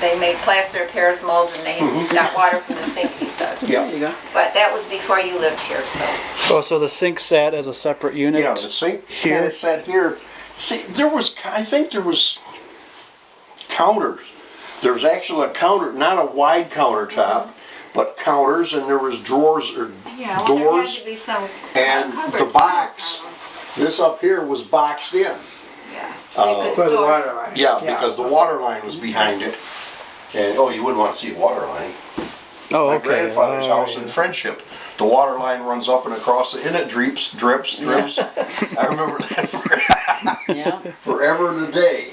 They made plaster of Paris molds and they got water from the sink, he said. Yeah. There you go. But that was before you lived here, so. Oh, so the sink sat as a separate unit? Yeah, the sink here sat here. See, I think there was counters. There was actually a counter, not a wide countertop, but counters, and there was drawers or Yeah, well, doors. there had to be some And cupboards the box, too, this up here was boxed in. yeah. So you could For the store. water line. Yeah, because the water line was behind it. And, oh, you wouldn't want to see a water line. Oh, My okay. grandfather's Oh, house in Friendship, the water line runs up and across, and it drips. I remember that forever and a day.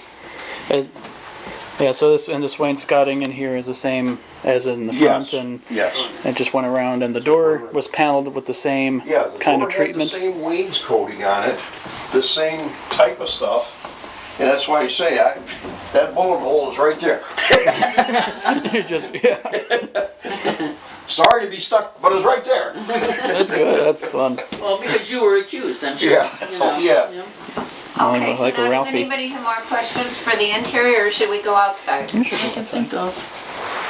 Yeah, so this wainscoting in here is the same as in the front, and Yes. it just went around, and the door was paneled with the same Yeah, the kind door of treatment. had the same wainscoting on it, the same type of stuff. And that's why you say, that bullet hole is right there. You just, yeah. Sorry to be stuck, but it's right there. That's good. That's fun. Well, because you were accused, I'm sure. Yeah. You know, Yeah. you know. Okay, like so a now does Ralphie. anybody have more questions for the interior, or should we go outside? I can think of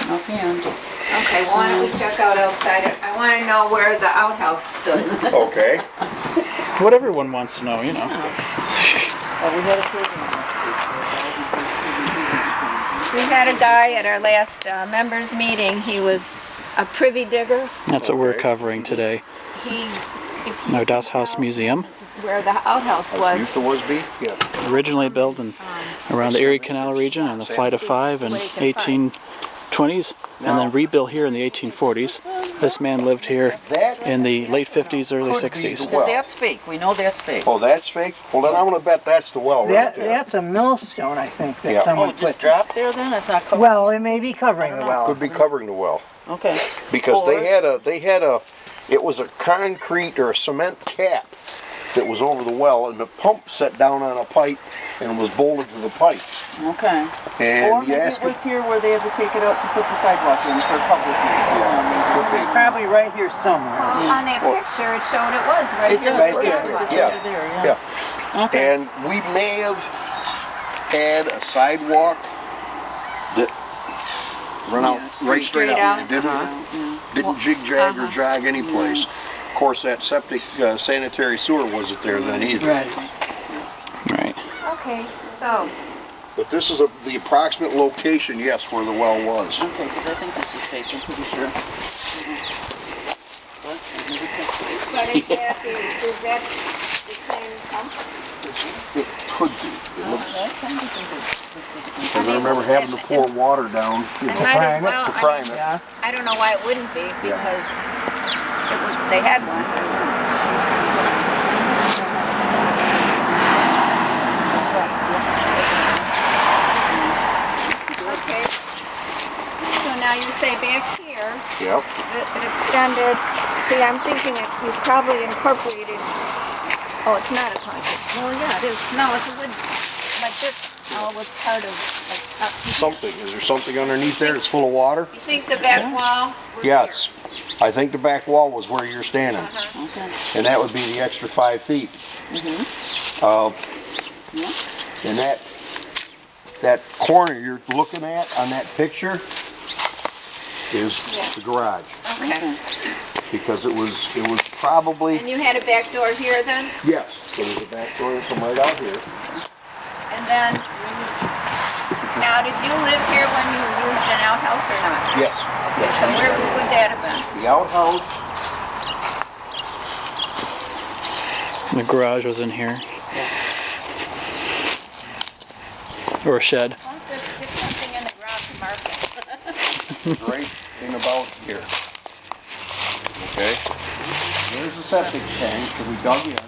offhand. Okay, well, why don't we check out outside? I want to know where the outhouse stood. Okay. What everyone wants to know, you know. We had a program. We had a guy at our last members meeting. He was a privy digger. That's what we're covering today. No, Das Haus Museum. Where the outhouse was. Used to was be? Yeah. Originally built in around the Erie Canal region on the Flight of Five in 1820s, and then rebuilt here in the 1840s. This man lived here in the late 50s, early Could be 60s. the well. That's fake. We know that's fake. Oh, that's fake? Well, then I'm going to bet that's the well right there. That's a millstone, I think, that Yeah. someone Oh, put. just dropped there then? It's not covered? Well, it may be covering the well. Could be covering the well. Okay. Because it was a concrete or a cement cap that was over the well, and the pump set down on a pipe and was bolted to the pipe. Okay. And Or maybe it was here where they had to take it out to put the sidewalk in for public use. It's probably right here somewhere. Well, on that picture, it showed it was right It here. does. Right It there. looks like it's Yeah. over there, yeah. Yeah. Okay. And we may have had a sidewalk that ran out right straight out. It didn't jig-jag or jog any place. Of course, that septic sanitary sewer wasn't there then either. Right. Right. Okay, so, But this is the approximate location, yes, where the well was. Okay, because I think this is fake, I'm pretty sure. but is that the same pump? It could be. It looks, because I remember having to pour water down, you It know, might as well. to prime it. Yeah. I don't know why it wouldn't be, because they had one. Okay. So now you say back here, Yep. it extended. See, I'm thinking you probably incorporated. Oh, it's not a concrete. Well, yeah, it is. No, it's a wood. But this was part of. Like, Something. Is there something underneath there that's full of water? you think the back wall was Yes. I think the back wall was where you're standing. Okay. And that would be the extra 5 feet. And that corner you're looking at on that picture is the garage. Okay. Because it was probably, And you had a back door here then? yes, there was a back door from right out here. And then, now did you live here when you used an outhouse or not? Yes. Okay, so where would that have been? The outhouse, The garage was in here. Or a shed. Well, there's something in the ground to mark it. is right in about here. Okay? There's the septic tank that we dug in.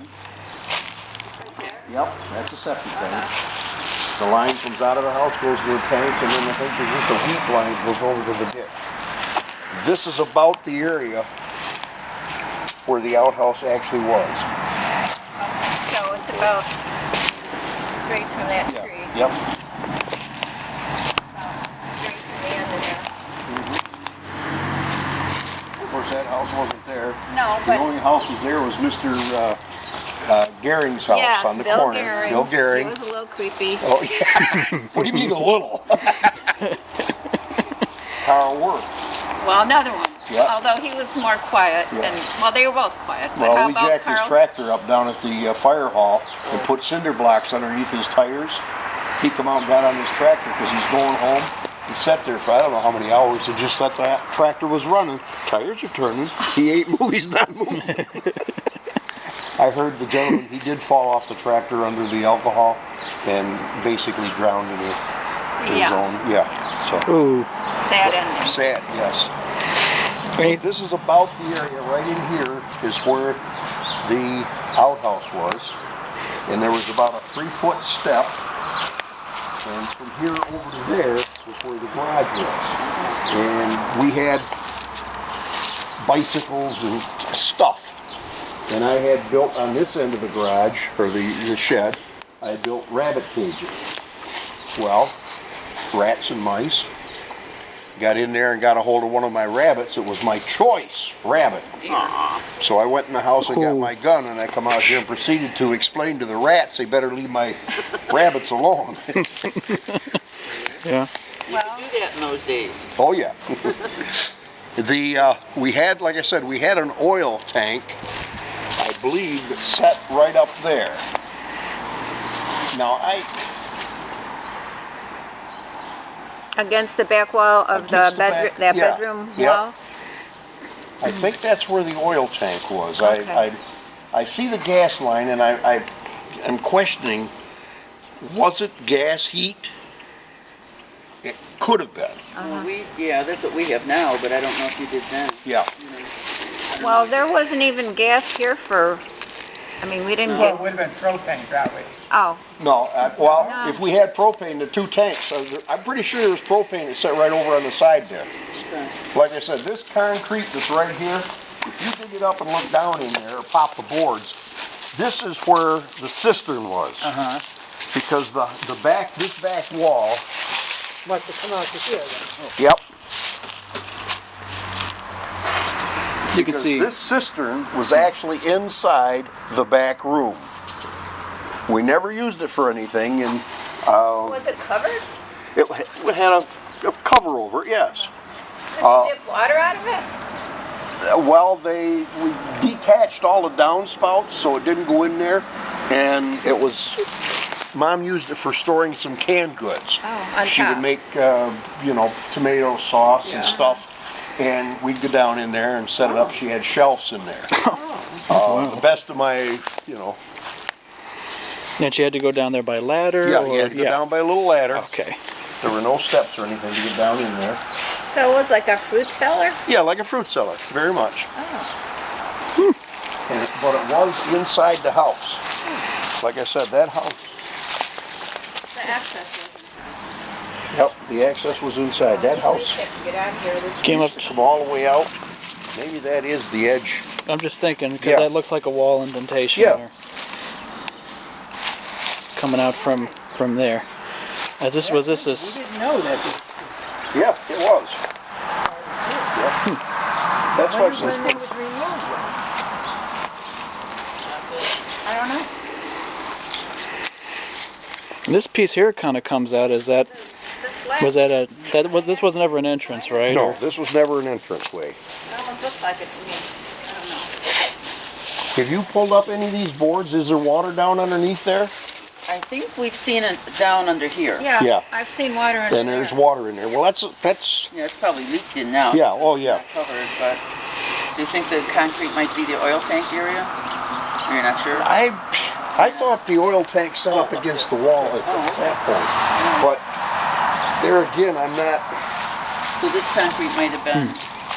Yep, that's a septic tank. The line comes out of the house, goes to the tank, and then I think there's just a heat line that goes over to the ditch. This is about the area where the outhouse actually was. So it's about straight from that tree. Yep. Straight from the end of there. Of course, that house wasn't there. No, The but only house was there was Mr. Gehring's house yes, on the Bill corner. Gehring. Bill Gehring. He was a little creepy. Oh, yeah. What do you mean a little? Well, another one. Yeah. Although he was more quiet, Yeah. and well, they were both quiet. But Well, how we about jacked his Carl's? tractor up down at the fire hall and put cinder blocks underneath his tires. He come out and got on his tractor because he's going home. He sat there for I don't know how many hours and just let that tractor was running. Tires are turning. He ain't moving. He's not moving. I heard the gentleman, he did fall off the tractor under the alcohol and basically drowned in his own. Yeah. So. Ooh. Sad ending. Sad, yes. Great. This is about the area right in here is where the outhouse was. And there was about a 3-foot step. And from here over to there was where the garage was. And we had bicycles and stuff. And I had built on this end of the garage, or the shed, I had built rabbit cages. Well, rats and mice. Got in there and got a hold of one of my rabbits. It was my choice rabbit. So I went in the house and got my gun, and I come out here and proceeded to explain to the rats they better leave my rabbits alone. Yeah. Well, you could do that in those days. Oh yeah. We had, like I said, we had an oil tank, I believe, that set right up there. Now Against the back wall of Against the the bedroom, back, that yeah, bedroom yeah. wall. I think that's where the oil tank was. Okay. I see the gas line, and I'm questioning, was it gas heat? It could have been. Well, that's what we have now, but I don't know if you did then. Yeah. Well, there wasn't even gas here for. I mean, we didn't Well, it get. would have been propane probably. Oh, No, if we had propane, the 2 tanks, I'm pretty sure there was propane that sat right over on the side there. Okay. Like I said, this concrete that's right here, if you dig it up and look down in there, or pop the boards, this is where the cistern was. Because this back wall. Must have come out to here then. Yep. You can Because see. this cistern was actually inside the back room. We never used it for anything, and was it covered? it had a cover over it, yes. Did you dip water out of it? Well, we detached all the downspouts so it didn't go in there, and it was, Mom used it for storing some canned goods. Oh, on She top. would make, tomato sauce and stuff, and we'd go down in there and set it up. She had shelves in there. The best of my, And you had to go down there by ladder? Yeah, or, you had to go down by a little ladder. Okay. There were no steps or anything to get down in there. So it was like a fruit cellar? Yeah, like a fruit cellar, very much. Oh. But it was inside the house. Like I said, that house. The access was. Yep, the access was inside. That house Get out of here. Came up. used to come all the way out. Maybe that is the edge. I'm just thinking because Yeah. that looks like a wall indentation Yeah. there. Coming out from there. As this was this We is didn't know that. Yeah, it was. Yep. That's why it says. When it was removed. I don't know. and this piece here kind of comes out. Is that The slab. was that a that was this was never an entrance, right? No, Or- this was never an entranceway. It almost looks like it to me. I don't know. Have you pulled up any of these boards? Is there water down underneath there? I think we've seen it down under here. Yeah, Yeah. I've seen water in And there's water in there. Well, that's Yeah, it's probably leaked in now. Yeah, oh, yeah. It's not covered, but do you think the concrete might be the oil tank area? Or you're not sure? I thought the oil tank set up against the wall at that point. But there again, I'm not. So this concrete might have been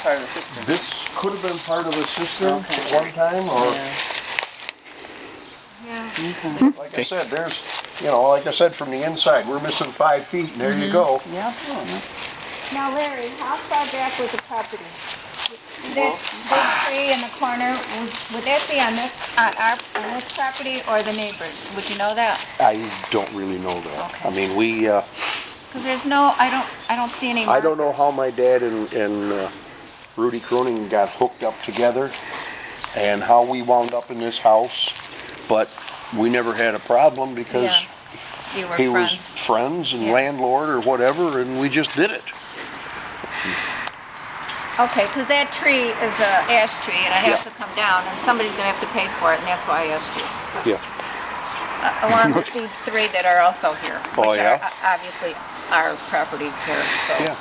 part of the system. This could have been part of the system Okay. at one time, or Yeah. like I said, there's, like I said, from the inside, we're missing 5 feet, and there you go. Yeah. Now, Larry, how far back was the property? That big tree in the corner, would that be on this property or the neighbors? Would you know that? I don't really know that. Okay. I mean, Because there's no, I don't see any. I don't know how my dad and Rudy Cronin got hooked up together, and how we wound up in this house, but we never had a problem because You were he friends. was friends and Yeah. landlord or whatever, and we just did it. Okay, because that tree is an ash tree, and it has to come down, and somebody's going to have to pay for it, and that's why I asked you. Yeah. Along with these three that are also here, Oh, which yeah? are obviously our property here, so Yeah.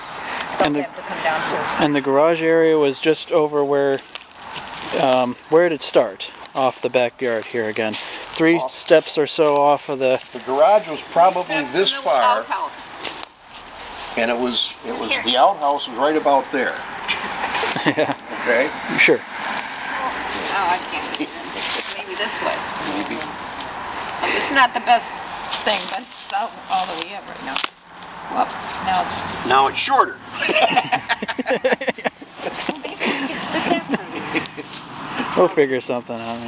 they'll And the- have to come down too. And the garage area was just over where did it start? Off the backyard here again. 3 steps or so off of the... The garage was probably this far, Outhouse. and it was the outhouse was right about there. Yeah, Okay. sure. Oh, I can't. Maybe this way. Maybe. It's not the best thing, but it's all that we have right now. Well, now Now it's shorter. We'll figure something out,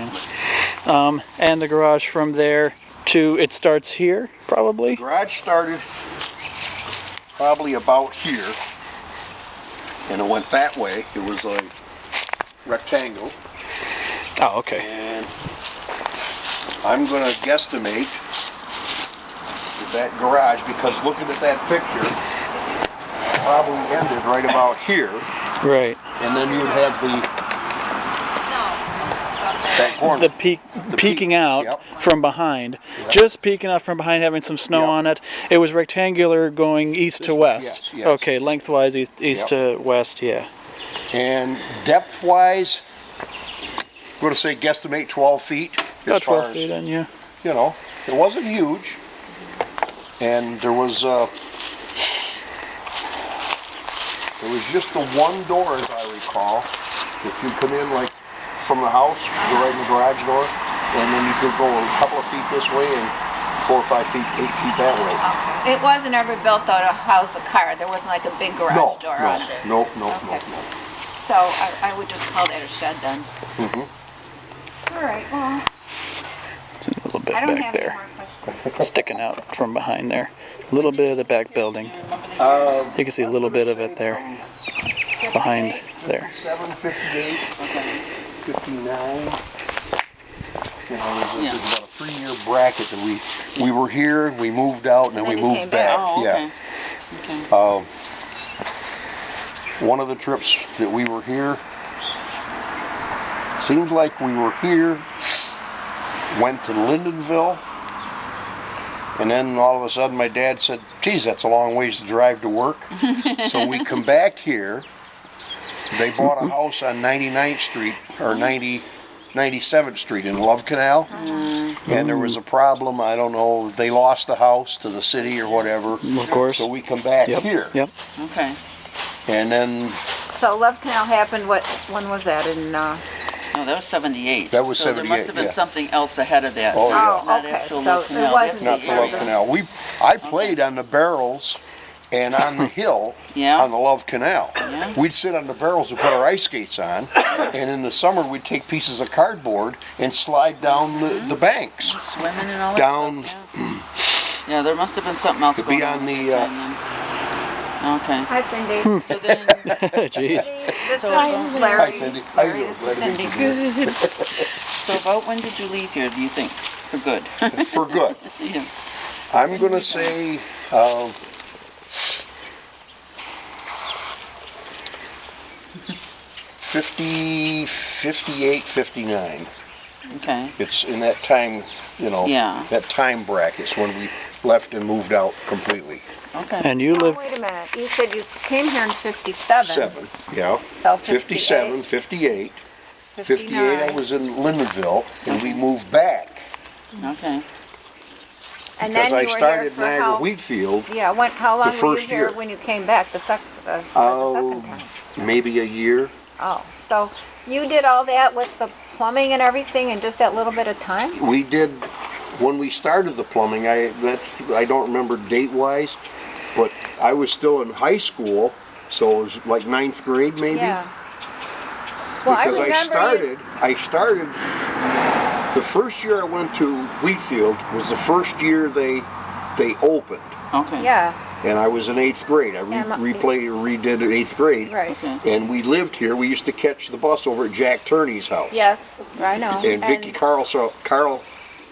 man. And the garage from there to, it starts here, probably? Garage started probably about here, and it went that way. It was a rectangle, Oh, okay. and I'm going to guesstimate that garage, because looking at that picture, it probably ended right about here, Right. and then you'd have that corner. The peeking out Yep. from behind. Just peeking out from behind, having some snow Yep. on it. It was rectangular going east to west. Yes, yes. Okay, lengthwise east Yep. to west, yeah. And depth-wise, I'm going to say guesstimate 12 feet. About As far 12 as, feet in, yeah. you know, it wasn't huge. And there was just the one door, as I recall. If you come in like from the house, go right in the garage door, and then you could go a couple of feet this way and 4 or 5 feet, 8 feet that way. okay. It wasn't ever built though to house a car. There wasn't like a big garage door on it. No. Okay. So I would just call that a shed then. Mm-hmm. All right. Well, It's a little bit I don't back have there. any more questions. Sticking out from behind there. A little bit of the back building. You can see a little bit of it there. Behind there. 57, 58, 59. You know, there's about a 3-year bracket that we were here, we moved out, and then we then you moved came back. back. Oh, okay. Yeah. Okay. One of the trips that we were here, seems like we were here, went to Lindenville, and then all of a sudden my dad said, geez, that's a long ways to drive to work. So we come back here. They bought a house on 99th Street, or 97th Street in Love Canal, and there was a problem. I don't know, they lost the house to the city or whatever. Of course. So we come back here. Yep. Okay. And then So Love Canal happened. When was that? In No, that was 78. That was so there 78, must have been yeah. something else ahead of that. Oh, yeah. Oh, Not okay. actual So Love it Canal. wasn't That's not the the Love area. Canal. I played on the barrels and on the hill Yeah. on the Love Canal. Yeah. We'd sit on the barrels and put our ice skates on, and in the summer we'd take pieces of cardboard and slide down the banks. Swimming and all that Down- stuff, yeah. Yeah, there must have been something else To going be on. on the, at time then. Okay. Hi, Cindy. So then, Jeez. This So- is Larry. Hi, Cindy. Larry, How you this doing? is Glad to meet Cindy. you. so about when did you leave here, do you think? For good? For good. Yeah. I'm going to say 50, 58, 59. Okay. It's in that time, you know, Yeah. that time bracket's when we left and moved out completely. Okay. And you Oh, live, wait a minute. You said you came here in 57. 7, yeah. So 57, 58. 58, I 59. was in Lindenville, and we moved back. Okay. And Because then I you were started here for Niagara how? Wheatfield Yeah. How long were you first here year. when you came back? The second time. maybe a year. Oh, so you did all that with the plumbing and everything in just that little bit of time? We did, when we started the plumbing, I don't remember date-wise, but I was still in high school, so it was like 9th grade maybe. Yeah. Well, Because I remember I started, the first year I went to Wheatfield was the first year they opened. Okay. Yeah. And I was in 8th grade. I redid it 8th grade. Right. Okay. And we lived here. We used to catch the bus over at Jack Turney's house. Yes, I know. And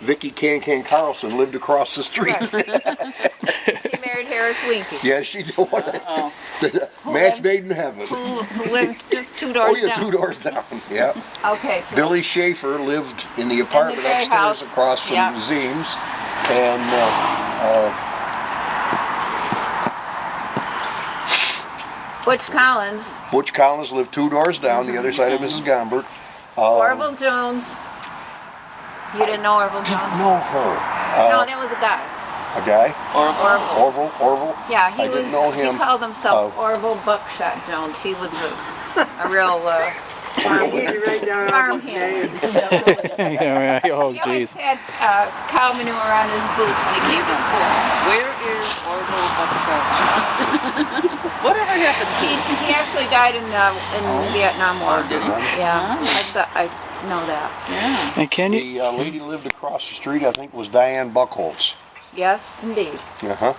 Vicky Can Carlson lived across the street. Right. She married here Paris Winky. Yeah, she did one. Match made in heaven. Who lived just 2 doors Oh, yeah, down. 2 doors down. Yeah. Okay. So Billy Schaefer lived in the apartment gray upstairs house. across from Yeah. Zeem's. And Butch Collins, Butch Collins lived 2 doors down, the other side of Mrs. Gombert. Orville Jones. You didn't know Orville Didn't Jones? know her. No, that was a guy. A guy? Orville. Orville? Yeah, I didn't know him. He called himself Orville Buckshot Jones. He was a real farm hand. Yeah, oh, He always jeez. had cow manure on his boots when he came to school. Where is Orville Buckshot? Whatever happened to him? He actually died in the Vietnam War. Oh, did he? Yeah, I know that. Yeah. And can you? The lady lived across the street, I think, was Diane Buckholz. Yes, indeed. Uh-huh.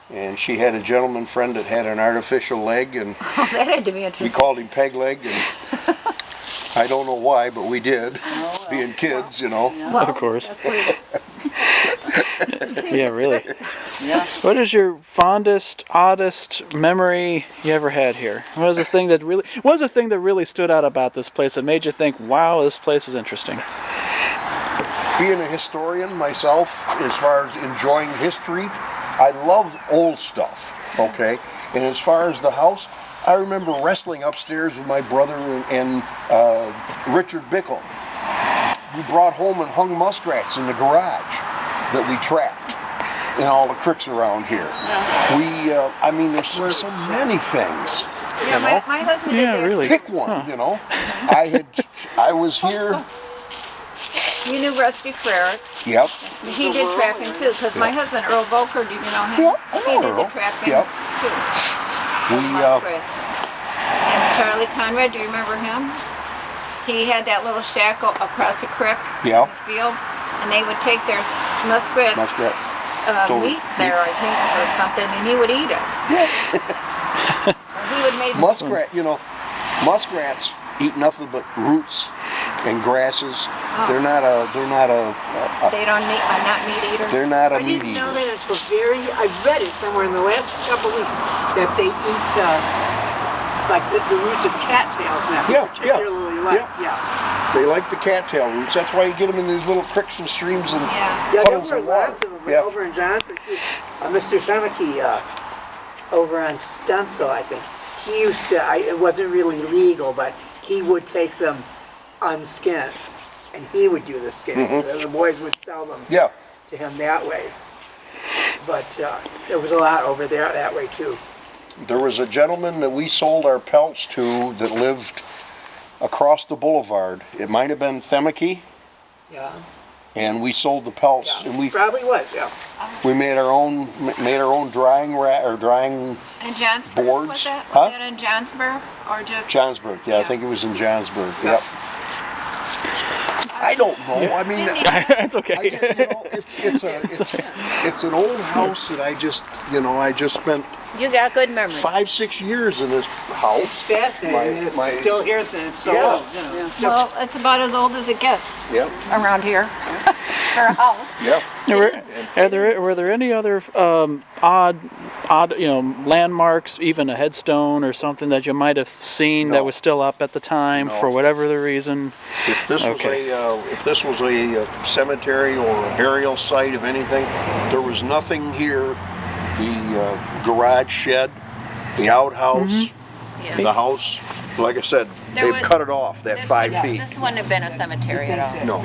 And she had a gentleman friend that had an artificial leg, and Oh, that had to be we interesting. called him Peg Leg, and I don't know why, but we did, being kids, you know. Well, Of course. that's weird. Yeah, really. Yeah. What is your fondest, oddest memory you ever had here? What was the thing that really stood out about this place that made you think, wow, this place is interesting? Being a historian myself, as far as enjoying history, I love old stuff, okay? And as far as the house, I remember wrestling upstairs with my brother and Richard Bickle. We brought home and hung muskrats in the garage that we trapped in all the creeks around here. I mean, there's so many things. Yeah, you know? my husband did Yeah, that. really. Pick one, you know. I was here. You knew Rusty Frerick. Yep. He did trapping too, because my husband, Earl Volker, did you know him? Yeah, I know He did Earl. the trapping Yep. too. We, Muskrats. And Charlie Conrad, do you remember him? He had that little shack across the creek Yeah. in the field, and they would take their muskrat muskrat. Totally. meat there, I think, or something, and he would eat it. He would make Muskrat, you know, muskrats eat nothing but roots and grasses. They're not a They don't need, not meat eaters. they're not a I meat didn't know eater. that until I read it somewhere in the last couple of weeks that they eat like the roots of cattails now. Yeah, particularly like, They like the cattail roots. That's why you get them in these little creeks and streams and Yeah. Yeah, there puddles were of water. lots of them Yeah. over in Johnsburg too. Mr. Shamaki over on Stunsel, I think. He used to, it wasn't really legal, but he would take them unskinned, and he would do the skinning. The boys would sell them Yeah. to him that way. But there was a lot over there that way too. There was a gentleman that we sold our pelts to that lived across the boulevard. It might have been Themeke, Yeah. and we sold the pelts, and we Probably was, yeah. made our own drying drying In Johnsburg, boards. was that? Huh? Was that in Johnsburg, or just? Johnsburg. Yeah, I Yeah. think it was in Johnsburg. Yep. I don't know. I mean, It's okay. you know, it's an old house that I just spent You got good memory. 5-6 years in this house. Fascinating. It's my- still here since it's so Yeah. old. You know. Well, it's about as old as it gets Yep. around here. For a house. Yep. Were there any other odd, landmarks, even a headstone or something that you might have seen No. that was still up at the time No. for whatever the reason? If this Okay. was a cemetery or a burial site of anything, there was nothing here. The garage shed, the outhouse, the house. Like I said, There they've was- cut it off that 5 feet. This wouldn't have been a cemetery at all. No.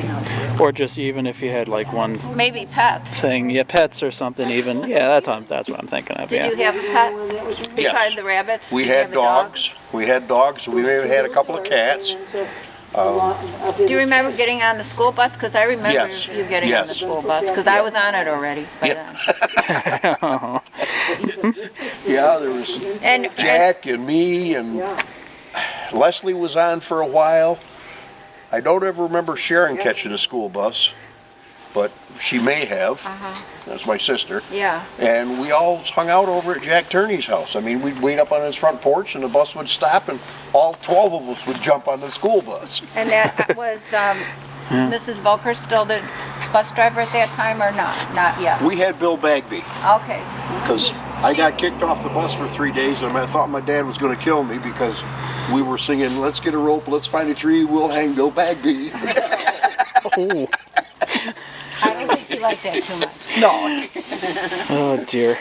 Or just even if you had like one Maybe pets. thing, yeah, pets or something even. Yeah, that's what I'm thinking of, Did yeah. you have a pet Yes. besides the rabbits? We Did you had have a dog? dogs. We had dogs. We may have had a couple of cats. Do you remember getting on the school bus? Because I remember Yes. you getting on the Yes. school bus, because I was on it already by then. Yeah, there was And Jack and me and Leslie was on for a while. I don't ever remember Sharon catching a school bus, but she may have. That's my sister. yeah. And we all hung out over at Jack Turney's house. I mean, we'd wait up on his front porch and the bus would stop and all 12 of us would jump on the school bus. And that was Mrs. Volker still the bus driver at that time or not? Not yet. We had Bill Bagby Okay. because I got kicked off the bus for 3 days, and I thought my dad was going to kill me because we were singing, "Let's get a rope, let's find a tree, we'll hang Bill Bagby." Oh. I don't think you like that too much. No. Oh dear.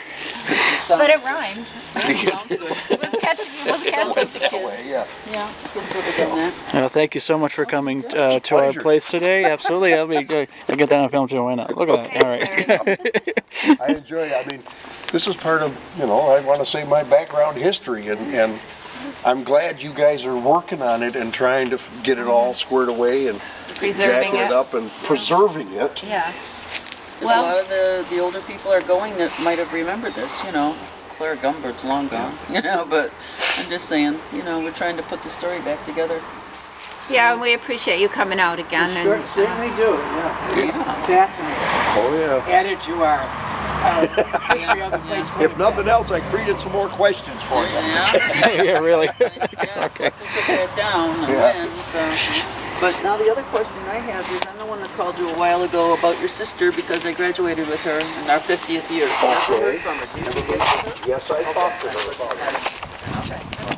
But it rhymed. Sounds good. It was catchy. It was catchy. Yeah. Yeah, kids will be getting that. Thank you so much for coming to our Pleasure. place today. Absolutely. I'll get that on film too. Why not? Look at that. All right. I enjoy it. I mean, this is part of, I want to say my background history, and I'm glad you guys are working on it and trying to get it all squared away and Preserving jacking it it. up and preserving it. Yeah. There's a lot of the older people are going that might have remembered this, Claire Gumbert's long gone, but I'm just saying, we're trying to put the story back together. Yeah, and we appreciate you coming out again. And, Certainly do, yeah. Fascinating. Oh, yeah. Added to our history of the place. If nothing else, I created some more questions for you. Yeah, Yeah, really. yes, Okay. we took that down and win, so. But now the other question I have is, I'm the one that called you a while ago about your sister because I graduated with her in our 50th year. Never heard from her. Do you ever get with her? Yes, I talked to her about it.